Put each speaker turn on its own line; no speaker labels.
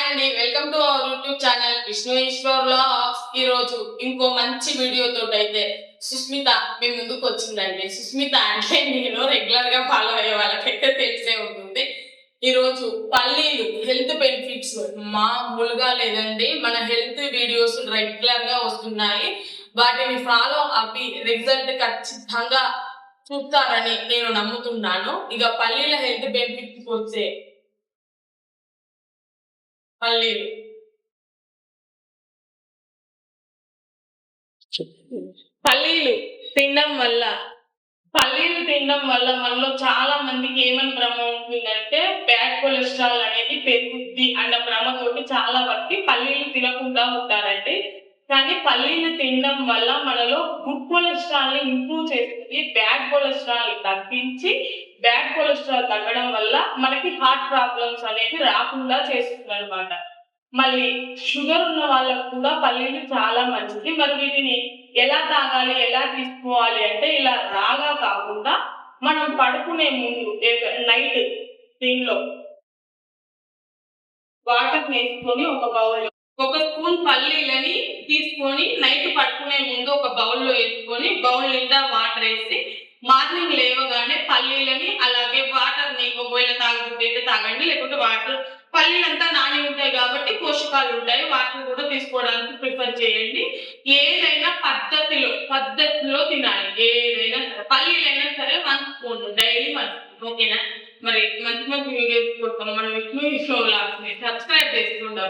అండి, welcome to our YouTube channel Vishnu Eshwar vlogs. ఈ రోజు ఇంకో మంచి వీడియో తోటి అయితే సుస్మిత మీ ముందుకు వచ్చిందండి. సుస్మిత అంటే నేను రెగ్యులర్ గా ఫాలో అయ్యే వాళ్ళకైతే తెలిసే ఉంటుంది. ఈ రోజు పల్లీలు హెల్త్ బెనిఫిట్స్ మామూలుగా లేదండి. మన హెల్త్ వీడియోస్ రెగ్యులర్ గా వస్తున్నాయి. వాటిని ఫాలో అవి రిజల్ట్ ఖచ్చితంగా చూస్తారని నేను నమ్ముతున్నాను. ఇక పల్లీల హెల్త్ బెనిఫిట్స్ వచ్చే పల్లీలు పల్లీలు తినడం వల్ల మనలో చాలా మందికి ఏమని భ్రమ ఉంటుందంటే బ్యాడ్ కొలెస్ట్రాల్ అనేది పెరుగుద్ది అన్న భ్రమతోటి చాలా వరకు పల్లీలు తినకుండా ఉంటారండి. కానీ పల్లీలు తినడం వల్ల మనలో గుడ్ కొలెస్ట్రాల్ ని ఇంప్రూవ్ చేస్తుంది. బ్యాడ్ కొలెస్ట్రాల్ తగ్గించి బ్యాడ్ కొలెస్ట్రాల్ తగ్గడం వల్ల మనకి హార్ట్ ప్రాబ్లమ్స్ అనేది రాకుండా చేస్తుంది అనమాట. మళ్ళీ షుగర్ ఉన్న వాళ్ళకు కూడా పల్లీలు చాలా మంచిది. మరి వీటిని ఎలా తాగాలి, ఎలా తీసుకోవాలి అంటే ఇలా రాగా కాకుండా మనం పడుకునే ముందు నైట్ దీనిలో వాటర్ వేసుకొని ఒక స్పూన్ పల్లీలని తీసుకొని నైట్ పడుకునే ముందు ఒక బౌల్లో వేసుకొని బౌల్ నిండా వాటర్ వేసి మార్నింగ్ లేవగానే పల్లీలని అలాగే వాటర్ ని ఒకవేళ తాగకపోతే తాగండి, లేకపోతే వాటర్ పల్లీలంతా నాని ఉంటాయి కాబట్టి పోషకాలు ఉంటాయి, వాటిని కూడా తీసుకోవడానికి ప్రిఫర్ చేయండి. ఏదైనా పద్ధతిలో తినాలి. ఏదైనా సరే పల్లీలైనా సరే 1 స్పూన్ డైలీ 1 స్పూన్. ఓకేనా? మరి మంచి మంచి వీడియోస్ కోసం మనం విష్ణు షో లాగ్స్ ని సబ్స్క్రైబ్ చేసుకోండి.